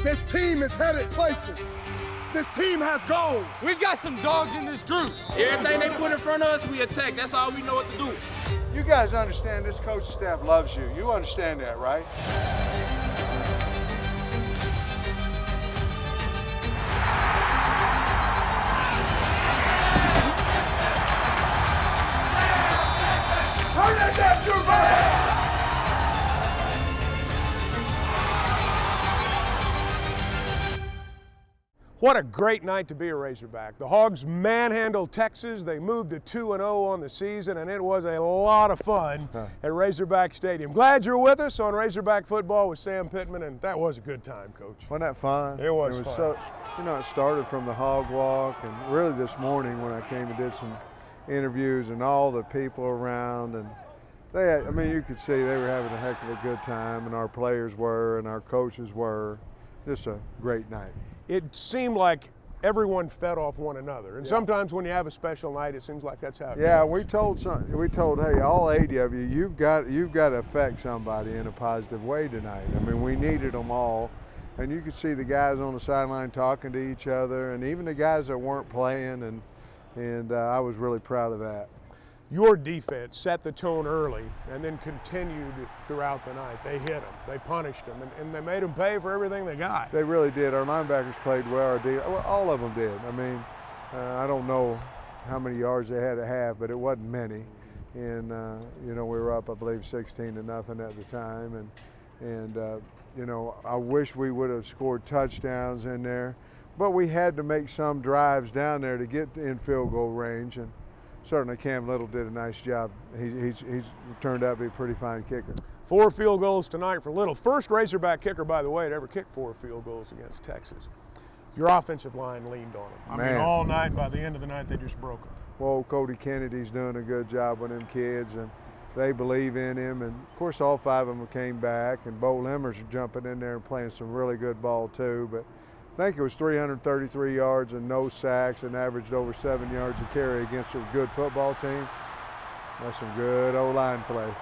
This team is headed places. This team has goals. We've got some dogs in this group. Everything they put in front of us, we attack. That's all we know what to do. You guys understand this coaching staff loves you. You understand that, right? Turn that down, Trooper! What a great night to be a Razorback. The Hogs manhandled Texas. They moved to 2-0 on the season, and it was a lot of fun at Razorback Stadium. Glad you're with us on Razorback Football with Sam Pittman, and that was a good time, Coach. Wasn't that fun? It was fun. So, you know, it started from the hog walk, and really this morning when I came and did some interviews and all the people around, and they had, I mean, you could see they were having a heck of a good time, and our players were, and our coaches were. Just a great night. It seemed like everyone fed off one another, and sometimes when you have a special night, it seems like that's how it goes. We told, hey, all 80 of you, you've got to affect somebody in a positive way tonight. I mean, we needed them all, and you could see the guys on the sideline talking to each other, and even the guys that weren't playing, and I was really proud of that. Your defense set the tone early and then continued throughout the night. They hit them, they punished them, and they made them pay for everything they got. They really did. Our linebackers played well. All of them did. I mean, I don't know how many yards they had to have, but it wasn't many. And, you know, we were up, I believe, 16-0 at the time. And you know, I wish we would have scored touchdowns in there, but we had to make some drives down there to get in field goal range. And certainly Cam Little did a nice job. He's turned out to be a pretty fine kicker. 4 field goals tonight for Little. First Razorback kicker, by the way, to ever kick 4 field goals against Texas. Your offensive line leaned on him. I mean, all night, by the end of the night, they just broke him. Well, Cody Kennedy's doing a good job with them kids, and they believe in him. And, of course, all 5 of them came back, and Bo Limmer's jumping in there and playing some really good ball, too. But I think it was 333 yards and no sacks and averaged over 7 yards a carry against a good football team. That's some good O-line play.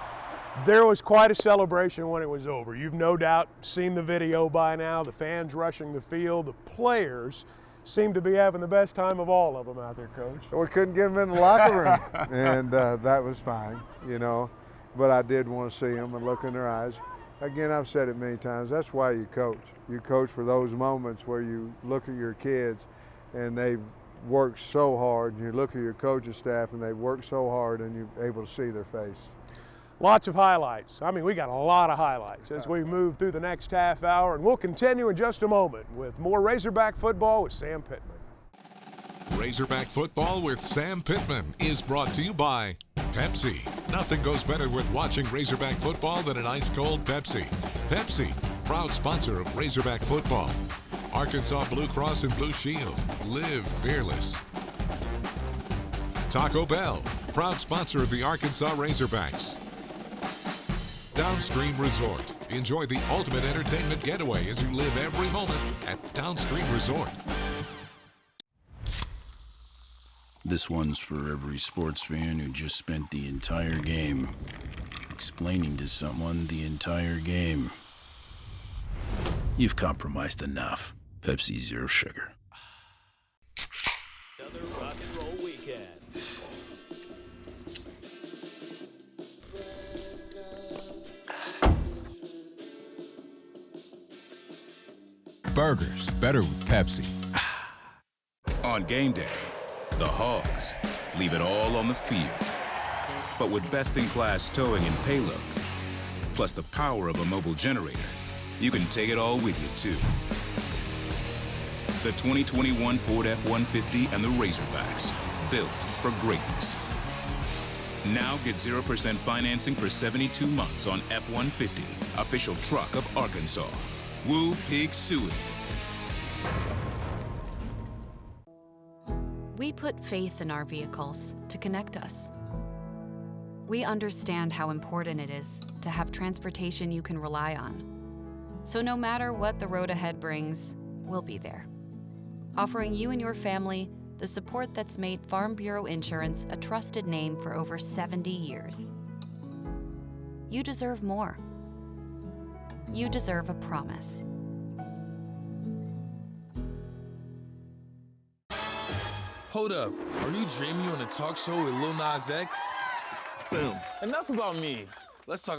There was quite a celebration when it was over. You've no doubt seen the video by now, the fans rushing the field, the players seem to be having the best time of all of them out there, Coach. We couldn't get them in the locker room, and that was fine, you know. But I did want to see them and look in their eyes. Again, I've said it many times, that's why you coach. You coach for those moments where you look at your kids and they've worked so hard, and you look at your coaching staff and they've worked so hard, and you're able to see their face. Lots of highlights. I mean, we got a lot of highlights as we move through the next half hour, and we'll continue in just a moment with more Razorback Football with Sam Pittman. Razorback Football with Sam Pittman is brought to you by Pepsi. Nothing goes better with watching Razorback Football than an ice-cold Pepsi. Pepsi, proud sponsor of Razorback Football. Arkansas Blue Cross and Blue Shield. Live fearless. Taco Bell, proud sponsor of the Arkansas Razorbacks. Downstream Resort. Enjoy the ultimate entertainment getaway as you live every moment at Downstream Resort. This one's for every sports fan who just spent the entire game explaining to someone the entire game. You've compromised enough. Pepsi Zero Sugar. Another rock and roll weekend. Burgers, better with Pepsi. On game day, the Hogs leave it all on the field. But with best-in-class towing and payload, plus the power of a mobile generator, you can take it all with you, too. The 2021 Ford F-150 and the Razorbacks, built for greatness. Now get 0% financing for 72 months on F-150, official truck of Arkansas. Woo Pig Suey. We put faith in our vehicles to connect us. We understand how important it is to have transportation you can rely on. So no matter what the road ahead brings, we'll be there, offering you and your family the support that's made Farm Bureau Insurance a trusted name for over 70 years. You deserve more. You deserve a promise. Hold up, are you dreaming you on a talk show with Lil Nas X? Boom. Enough about me. Let's talk.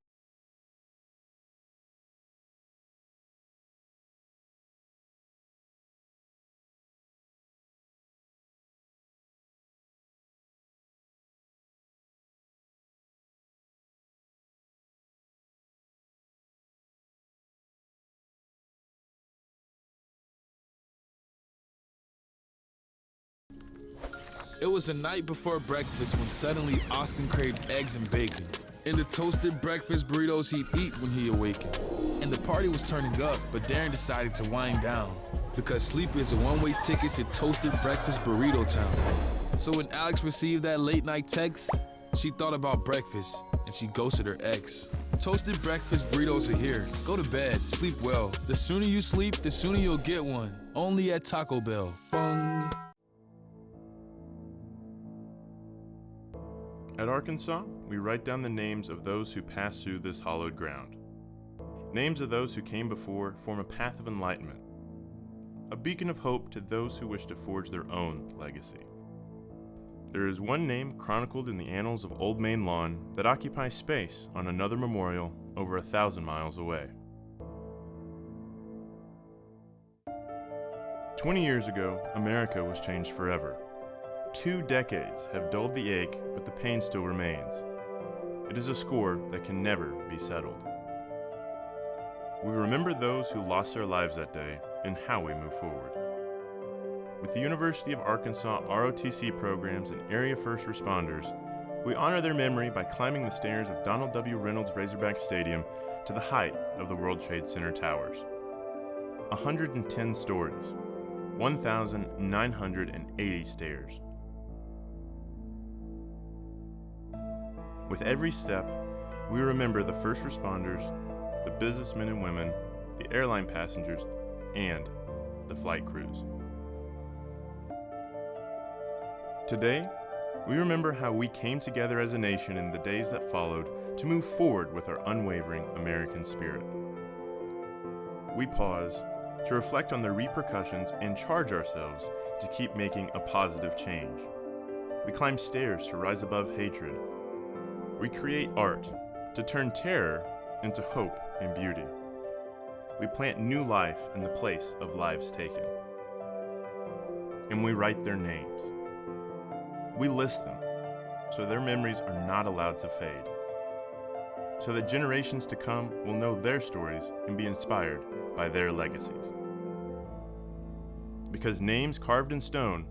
It was the night before breakfast when suddenly Austin craved eggs and bacon and the toasted breakfast burritos he'd eat when he awakened. And the party was turning up, but Darren decided to wind down because sleep is a one-way ticket to toasted breakfast burrito town. So when Alex received that late night text, she thought about breakfast and she ghosted her ex. Toasted breakfast burritos are here. Go to bed, sleep well. The sooner you sleep, the sooner you'll get one. Only at Taco Bell. Bung. At Arkansas, we write down the names of those who passed through this hallowed ground. Names of those who came before form a path of enlightenment, a beacon of hope to those who wish to forge their own legacy. There is one name chronicled in the annals of Old Main Lawn that occupies space on another memorial over 1,000 miles away. 20 years ago, America was changed forever. 2 decades have dulled the ache, but the pain still remains. It is a score that can never be settled. We remember those who lost their lives that day and how we move forward. With the University of Arkansas ROTC programs and area first responders, we honor their memory by climbing the stairs of Donald W. Reynolds Razorback Stadium to the height of the World Trade Center towers. 110 stories, 1,980 stairs. With every step, we remember the first responders, the businessmen and women, the airline passengers, and the flight crews. Today, we remember how we came together as a nation in the days that followed to move forward with our unwavering American spirit. We pause to reflect on the repercussions and charge ourselves to keep making a positive change. We climb stairs to rise above hatred. We create art to turn terror into hope and beauty. We plant new life in the place of lives taken. And we write their names. We list them so their memories are not allowed to fade, so that generations to come will know their stories and be inspired by their legacies. Because names carved in stone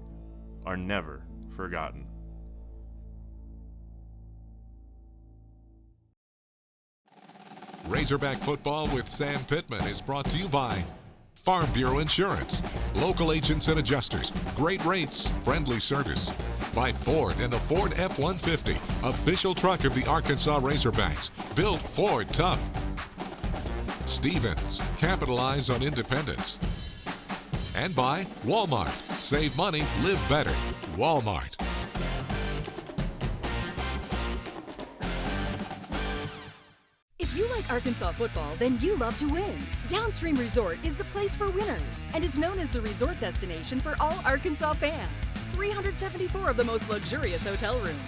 are never forgotten. Razorback Football with Sam Pittman is brought to you by Farm Bureau Insurance, local agents and adjusters, great rates, friendly service. By Ford and the Ford F-150, official truck of the Arkansas Razorbacks, built Ford tough. Stevens, capitalize on independence. And by Walmart, save money, live better. Walmart. If you like Arkansas football, then you love to win. Downstream Resort is the place for winners and is known as the resort destination for all Arkansas fans. 374 of the most luxurious hotel rooms,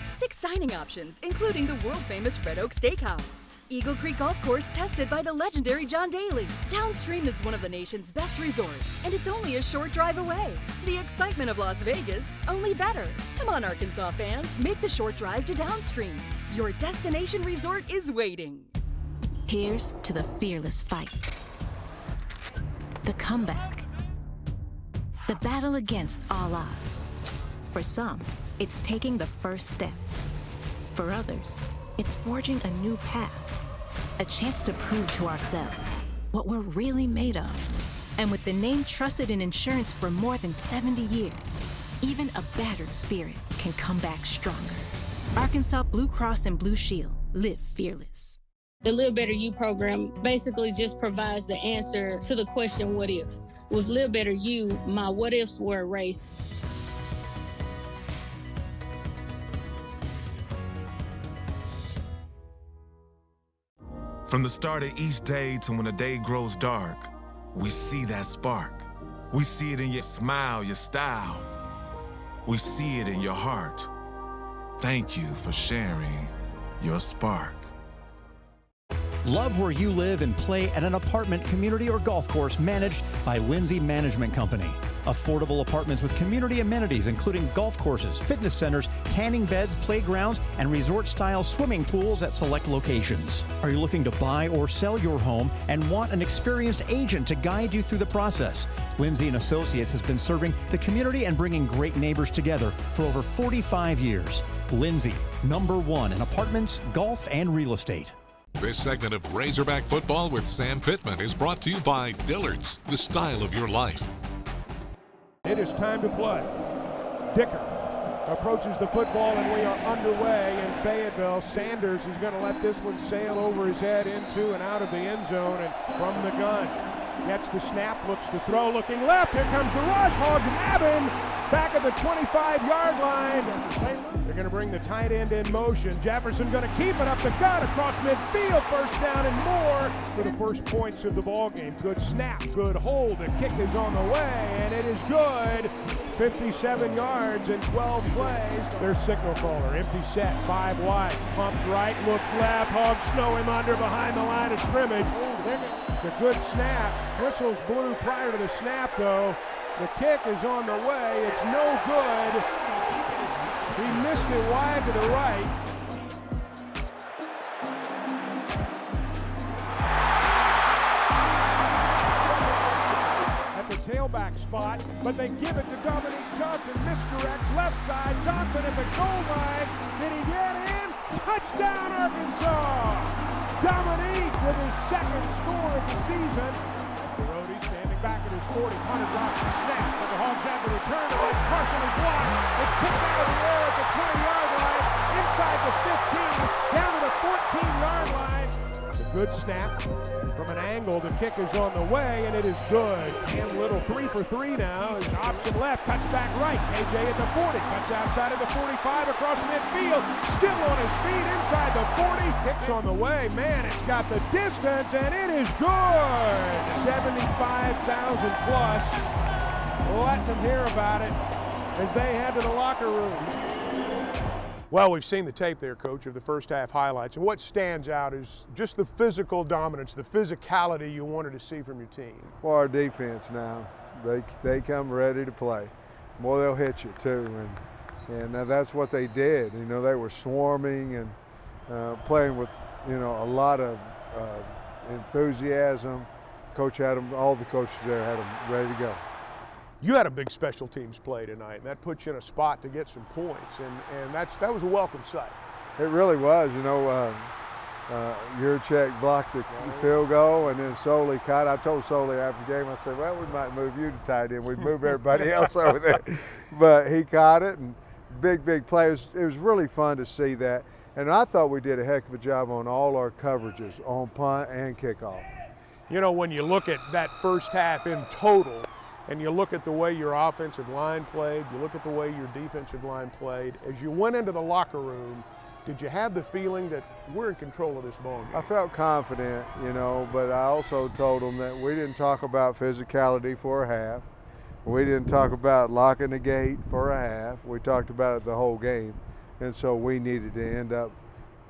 6 dining options, including the world-famous Red Oak Steakhouse. Eagle Creek Golf Course tested by the legendary John Daly. Downstream is one of the nation's best resorts, and it's only a short drive away. The excitement of Las Vegas, only better. Come on, Arkansas fans, make the short drive to Downstream. Your destination resort is waiting. Here's to the fearless fight, the comeback, the battle against all odds. For some, it's taking the first step. For others, it's forging a new path, a chance to prove to ourselves what we're really made of. And with the name trusted in insurance for more than 70 years, even a battered spirit can come back stronger. Arkansas Blue Cross and Blue Shield, live fearless. The Live Better You program basically just provides the answer to the question, what if? With Live Better You, my what ifs were erased. From the start of each day to when the day grows dark, we see that spark. We see it in your smile, your style. We see it in your heart. Thank you for sharing your spark. Love where you live and play at an apartment, community, or golf course managed by Lindsay Management Company. Affordable apartments with community amenities including golf courses, fitness centers, tanning beds, playgrounds, and resort-style swimming pools at select locations. Are you looking to buy or sell your home and want an experienced agent to guide you through the process? Lindsay & Associates has been serving the community and bringing great neighbors together for over 45 years. Lindsay, #1 in apartments, golf, and real estate. This segment of Razorback Football with Sam Pittman is brought to you by Dillard's, the style of your life. It is time to play. Dicker approaches the football, and we are underway in Fayetteville. Sanders is going to let this one sail over his head into and out of the end zone, and from the gun. Gets the snap, looks to throw, looking left. Here comes the rush. Hogs have him back at the 25-yard line. They're going to bring the tight end in motion. Jefferson going to keep it up the gut across midfield. First down and more for the first points of the ball game. Good snap, good hold. The kick is on the way, and it is good. 57 yards in 12 plays. Their signal caller, empty set, 5 wide. Pumps right, looks left. Hogs snow him under behind the line of scrimmage. It's a good snap. Whistles blew prior to the snap, though. The kick is on the way. It's no good. He missed it wide to the right. At the tailback spot, but they give it to Dominique Johnson. Misdirects left side. Johnson at the goal line. Did he get in? Touchdown, Arkansas! Dominique with his second score of the season. Brody standing back at his 40, punted, drops the snap, but the Hogs have the return. It is partially blocked. It's kicked out of the air at the 20-yard line, inside the 15, down to the 14-yard line. It's a good snap from an angle. The kick is on the way, and it is good. Cam Little 3 for 3 now. His option left, cuts back right. KJ at the 40, cuts outside of the 45 across midfield. Still on his feet inside the 40. Kicks on the way. Man, it's got the distance, and it is good. 75,000 plus. Let them hear about it as they head to the locker room. Well, we've seen the tape there, Coach, of the first half highlights, and what stands out is just the physical dominance, the physicality you wanted to see from your team. Well, our defense now, they come ready to play. Boy, they'll hit you too, and that's what they did. You know, they were swarming and playing with, you know, a lot of enthusiasm. Coach had them, all the coaches there had them ready to go. You had a big special teams play tonight, and that puts you in a spot to get some points, and that was a welcome sight. It really was. You know, Yurchek blocked the field goal, and then Soley caught. I told Soley after the game, I said, well, we might move you to tight end. We'd move everybody else over there. But he caught it, and big play. It was really fun to see that. And I thought we did a heck of a job on all our coverages, on punt and kickoff. You know, when you look at that first half in total, and you look at the way your offensive line played, you look at the way your defensive line played, as you went into the locker room, did you have the feeling that we're in control of this ball game? I felt confident, you know, but I also told them that we didn't talk about physicality for a half. We didn't talk about locking the gate for a half. We talked about it the whole game. And so we needed to end up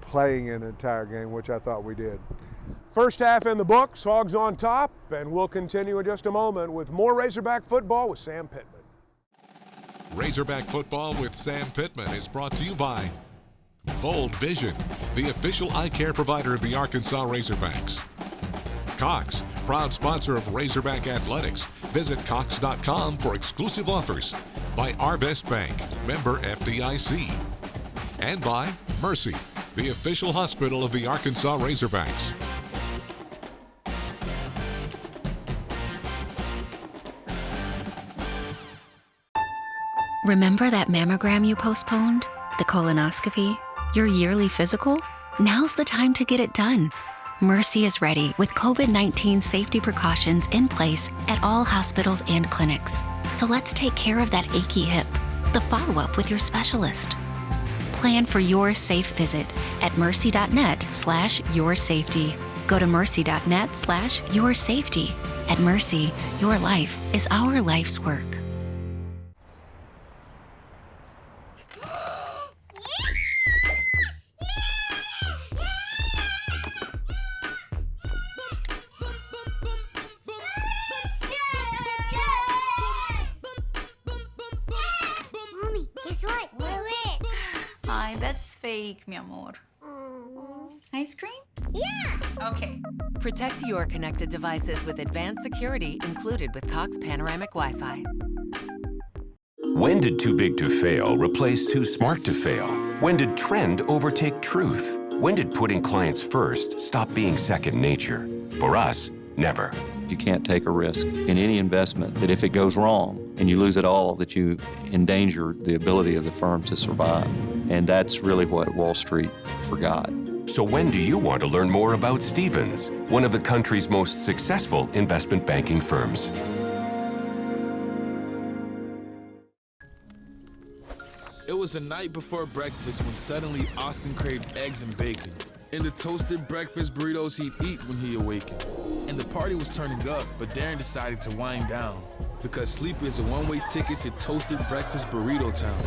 playing an entire game, which I thought we did. First half in the books, Hogs on top, and we'll continue in just a moment with more Razorback Football with Sam Pittman. Razorback Football with Sam Pittman is brought to you by Fold Vision, the official eye care provider of the Arkansas Razorbacks. Cox, proud sponsor of Razorback Athletics. Visit Cox.com for exclusive offers. By Arvest Bank, member FDIC. And by Mercy, the official hospital of the Arkansas Razorbacks. Remember that mammogram you postponed? The colonoscopy? Your yearly physical? Now's the time to get it done. Mercy is ready with COVID-19 safety precautions in place at all hospitals and clinics. So let's take care of that achy hip. The follow-up with your specialist. Plan for your safe visit at mercy.net/yoursafety. Go to mercy.net/yoursafety. At Mercy, your life is our life's work. cake, mi amor. Ice cream? Yeah! Okay. Protect your connected devices with advanced security included with Cox Panoramic Wi-Fi. When did too big to fail replace too smart to fail? When did trend overtake truth? When did putting clients first stop being second nature? For us, never. You can't take a risk in any investment that if it goes wrong and you lose it all, that you endanger the ability of the firm to survive. And that's really what Wall Street forgot. So when do you want to learn more about Stephens, one of the country's most successful investment banking firms? It was the night before breakfast when suddenly Austin craved eggs and bacon and the toasted breakfast burritos he'd eat when he awakened. And the party was turning up, but Darren decided to wind down because sleep is a one-way ticket to toasted breakfast burrito town.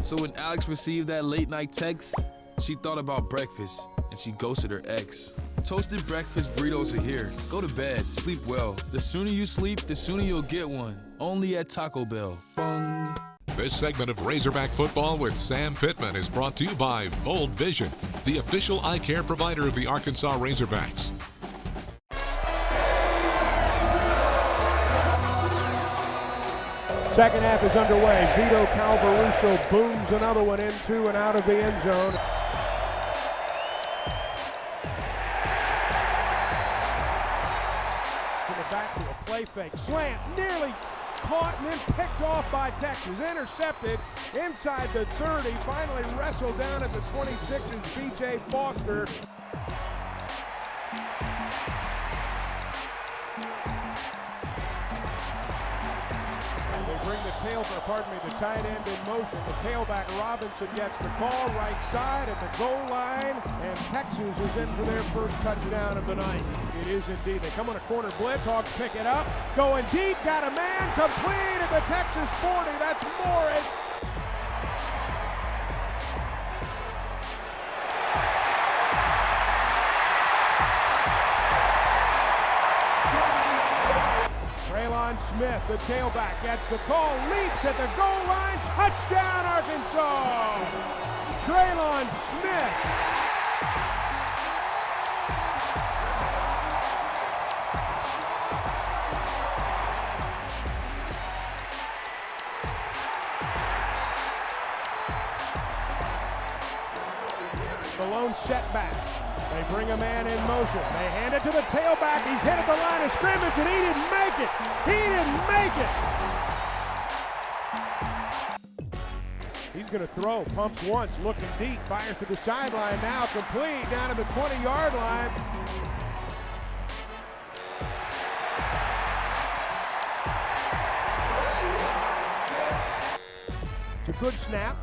So when Alex received that late-night text, she thought about breakfast and she ghosted her ex. Toasted breakfast burritos are here. Go to bed, sleep well. The sooner you sleep, the sooner you'll get one. Only at Taco Bell. Bung. This segment of Razorback Football with Sam Pittman is brought to you by Vold Vision, the official eye care provider of the Arkansas Razorbacks. Second half is underway. Vito Calvaruso booms another one into and out of the end zone. Back to a play fake. Slant, nearly caught and then picked off by Texas. Intercepted inside the 30. Finally wrestled down at the 26 is B.J. Foster. Bring the tight end in motion. The tailback Robinson gets the call right side at the goal line, and Texas is in for their first touchdown of the night. It is indeed. They come on a corner blitz. Hogs pick it up. Going deep. Got a man. Complete at the Texas 40. That's Morris. Smith, the tailback, gets the call, leaps at the goal line, touchdown Arkansas! Traylon Smith. Malone setback. They bring a man in motion. They hand it to the tailback. He's hit at the line of scrimmage, and he didn't make it. He didn't make it. He's going to throw. Pumps once, looking deep. Fires to the sideline now. Complete down to the 20-yard line. It's a good snap.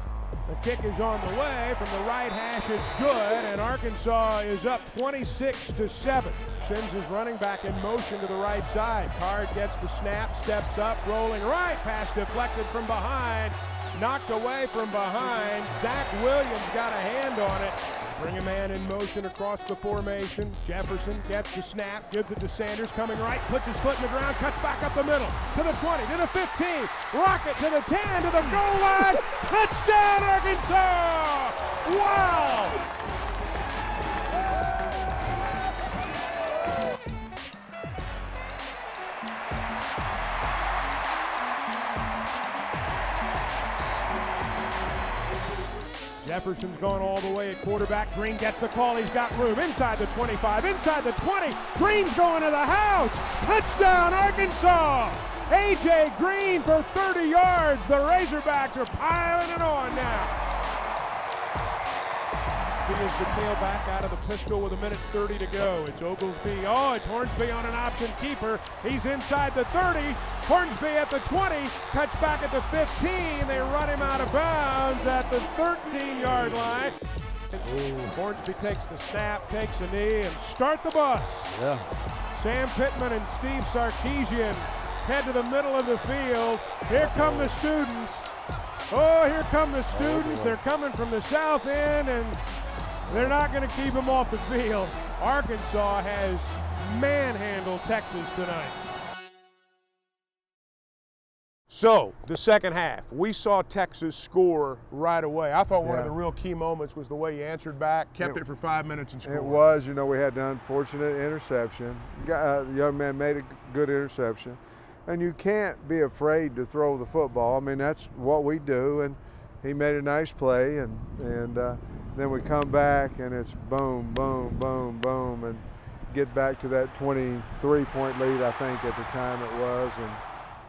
The kick is on the way from the right hash. It's good, and Arkansas is up 26-7. Sims is running back in motion to the right side. Card gets the snap, steps up, rolling right. Pass deflected from behind, knocked away from behind. Zach Williams got a hand on it. Bring a man in motion across the formation. Jefferson gets the snap, gives it to Sanders, coming right, puts his foot in the ground, cuts back up the middle, to the 20, to the 15, rocket to the 10, to the goal line, touchdown Arkansas! Wow! Jefferson's gone all the way at quarterback. Green gets the call. He's got room inside the 25, inside the 20. Green's going to the house. Touchdown, Arkansas! A.J. Green for 30 yards. The Razorbacks are piling it on now. He is the tailback out of the pistol with 1:30 to go. It's Oglesby. Oh, it's Hornsby on an option keeper. He's inside the 30. Hornsby at the 20. Cuts back at the 15. They run him out of bounds at the 13-yard line. Hornsby takes the snap, takes a knee, and start the bus. Yeah. Sam Pittman and Steve Sarkisian head to the middle of the field. Here come the students. Oh, here come the students. They're coming from the south end, and they're not going to keep them off the field. Arkansas has manhandled Texas tonight. So, the second half, we saw Texas score right away. I thought one of the real key moments was the way you answered back, kept it for 5 minutes and scored. It was, you know, we had the unfortunate interception. The young man made a good interception. And you can't be afraid to throw the football. I mean, that's what we do. And he made a nice play. And then we come back and it's boom, boom, boom, boom, and get back to that 23-point lead, I think, at the time it was. And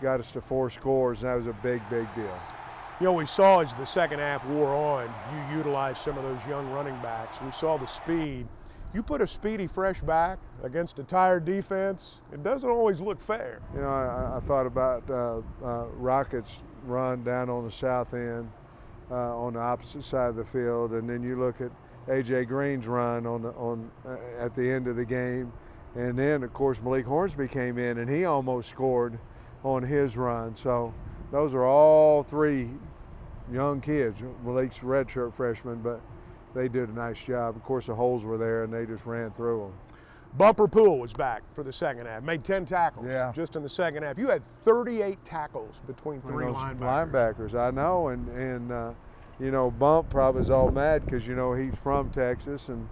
got us to 4 scores, and that was a big, big deal. You know, we saw as the second half wore on, you utilized some of those young running backs. We saw the speed. You put a speedy, fresh back against a tired defense, it doesn't always look fair. You know, I thought about Rockets' run down on the south end on the opposite side of the field, and then you look at A.J. Green's run at the end of the game, and then, of course, Malik Hornsby came in, and he almost scored on his run. So those are all 3 young kids. Malik's redshirt freshman, but they did a nice job. Of course, the holes were there, and they just ran through them. Bumper Poole was back for the second half, made 10 tackles just in the second half. You had 38 tackles between 3 linebackers. I know, and you know, Bump probably was all mad because, you know, he's from Texas, and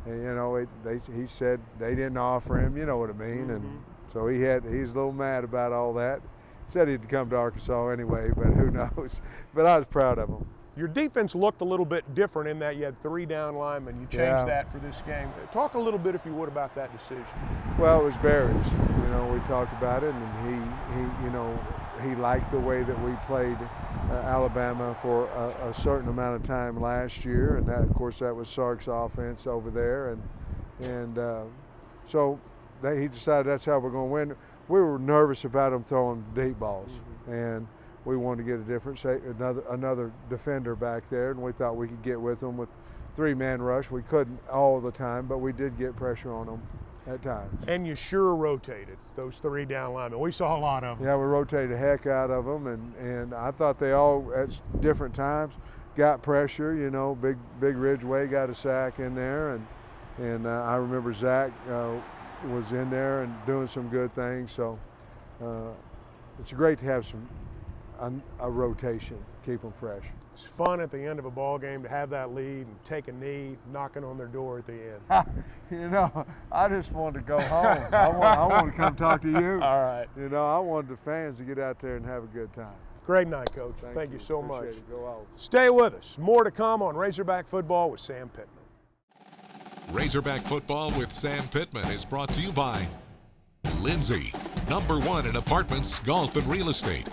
you know, he said they didn't offer him, you know what I mean, and so he's a little mad about all that. Said he'd come to Arkansas anyway, but who knows. But I was proud of him. Your defense looked a little bit different in that you had 3 down linemen. You changed that for this game. Talk a little bit, if you would, about that decision. Well, it was Barry's. You know, we talked about it, and you know, he liked the way that we played Alabama for a certain amount of time last year, and that, of course, that was Sark's offense over there, and so he decided that's how we're going to win. We were nervous about him throwing deep balls, and we wanted to get a different, another defender back there, and we thought we could get with them with 3-man rush. We couldn't all the time, but we did get pressure on them at times. And you sure rotated those 3 down linemen. We saw a lot of them. Yeah, we rotated the heck out of them, and I thought they all, at different times, got pressure. You know, Big Ridgeway got a sack in there, and I remember Zach was in there and doing some good things. So it's great to have a rotation, keep them fresh. It's fun at the end of a ball game to have that lead and take a knee, knocking on their door at the end. You know, I just wanted to go home. I want to come talk to you. All right. You know, I wanted the fans to get out there and have a good time. Great night, Coach. Thank you so Appreciate much. it. Go out. Stay with us. More to come on Razorback Football with Sam Pittman. Razorback Football with Sam Pittman is brought to you by Lindsay, #1 in apartments, golf, and real estate.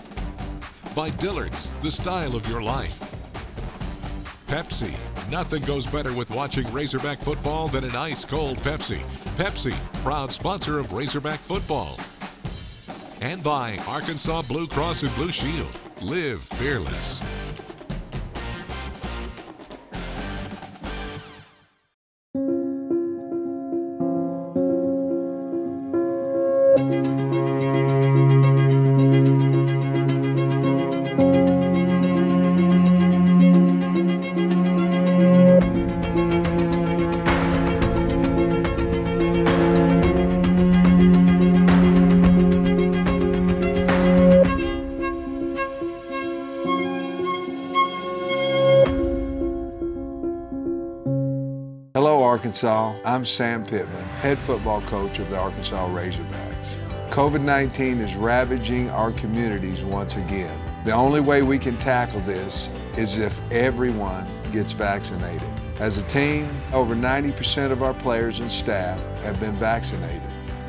By Dillard's, the style of your life. Pepsi, nothing goes better with watching Razorback football than an ice-cold Pepsi. Pepsi, proud sponsor of Razorback Football. And by Arkansas Blue Cross and Blue Shield. Live fearless. Arkansas, I'm Sam Pittman, head football coach of the Arkansas Razorbacks. COVID-19 is ravaging our communities once again. The only way we can tackle this is if everyone gets vaccinated. As a team, over 90% of our players and staff have been vaccinated.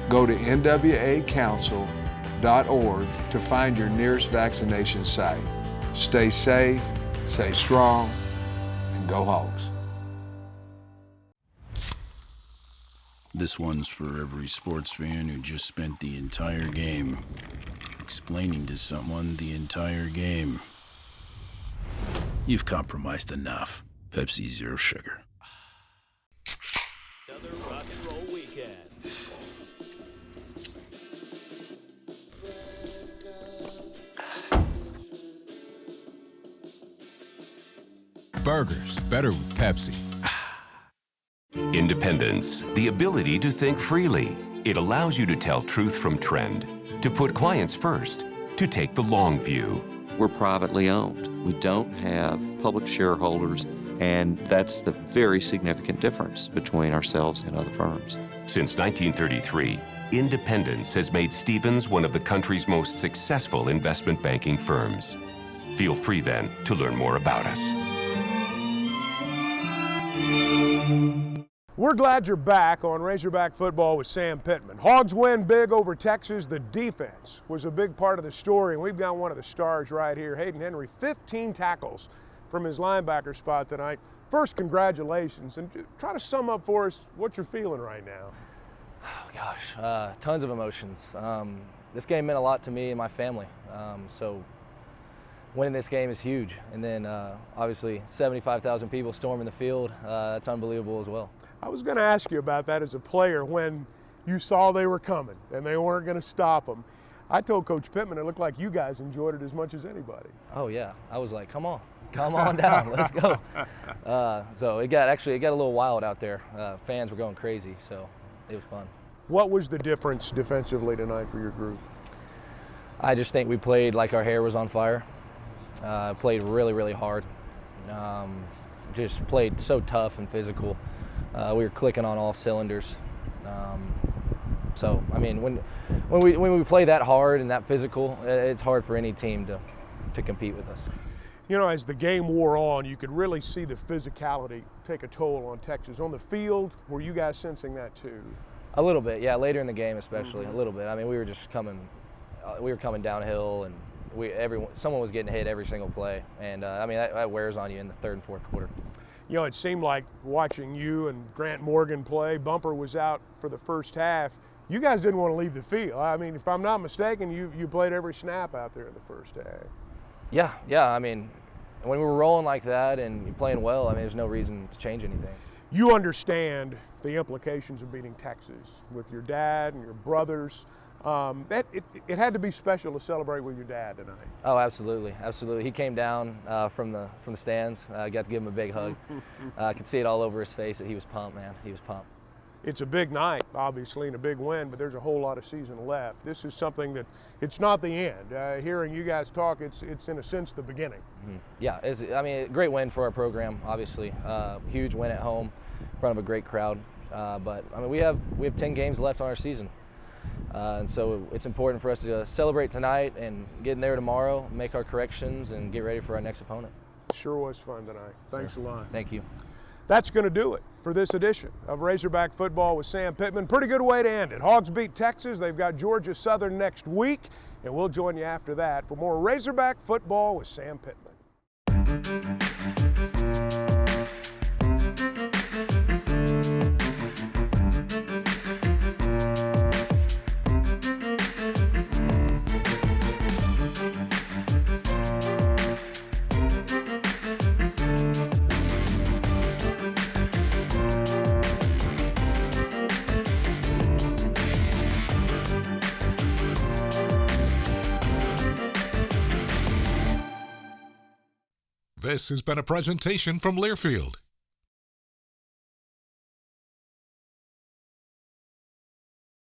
Go to nwacouncil.org to find your nearest vaccination site. Stay safe, stay strong, and go Hogs. This one's for every sports fan who just spent the entire game explaining to someone the entire game. You've compromised enough. Pepsi Zero Sugar. Another rock and roll weekend. Burgers, better with Pepsi. Independence, the ability to think freely. It allows you to tell truth from trend, to put clients first, to take the long view. We're privately owned. We don't have public shareholders, and that's the very significant difference between ourselves and other firms. Since 1933, independence has made Stephens one of the country's most successful investment banking firms. Feel free then to learn more about us. We're glad you're back on Razorback Football with Sam Pittman. Hogs win big over Texas. The defense was a big part of the story, and we've got one of the stars right here, Hayden Henry, 15 tackles from his linebacker spot tonight. First, congratulations, and try to sum up for us what you're feeling right now. Oh, gosh, tons of emotions. This game meant a lot to me and my family, so winning this game is huge. And then, obviously, 75,000 people storming the field, that's unbelievable as well. I was going to ask you about that as a player when you saw they were coming and they weren't going to stop them. I told Coach Pittman it looked like you guys enjoyed it as much as anybody. Oh, yeah. I was like, come on down, let's go. So it got a little wild out there. Fans were going crazy, so it was fun. What was the difference defensively tonight for your group? I just think we played like our hair was on fire. Played really, really hard. Just played so tough and physical. We were clicking on all cylinders. So I mean, when we play that hard and that physical, it's hard for any team to compete with us. You know, as the game wore on, you could really see the physicality take a toll on Texas. On the field, were you guys sensing that too? A little bit, yeah. Later in the game, especially, a little bit. I mean, we were just coming downhill, and someone was getting hit every single play, and I mean that wears on you in the third and fourth quarter. You know, it seemed like watching you and Grant Morgan play, Bumper was out for the first half. You guys didn't want to leave the field. I mean, if I'm not mistaken, you played every snap out there in the first half. Yeah. I mean, when we were rolling like that and you're playing well, I mean, there's no reason to change anything. You understand the implications of beating Texas with your dad and your brothers. It had to be special to celebrate with your dad tonight. Oh, absolutely. He came down from the stands. I got to give him a big hug. I could see it all over his face that he was pumped, man. He was pumped. It's a big night, obviously, and a big win, but there's a whole lot of season left. This is something that it's not the end. Hearing you guys talk, it's in a sense the beginning. Mm-hmm. Yeah, a great win for our program, obviously. Huge win at home in front of a great crowd. But I mean, we have 10 games left on our season. And so it's important for us to celebrate tonight and get in there tomorrow, make our corrections, and get ready for our next opponent. Sure was fun tonight. Thanks a lot. Thank you. That's going to do it for this edition of Razorback Football with Sam Pittman. Pretty good way to end it. Hogs beat Texas. They've got Georgia Southern next week, and we'll join you after that for more Razorback Football with Sam Pittman. This has been a presentation from Learfield,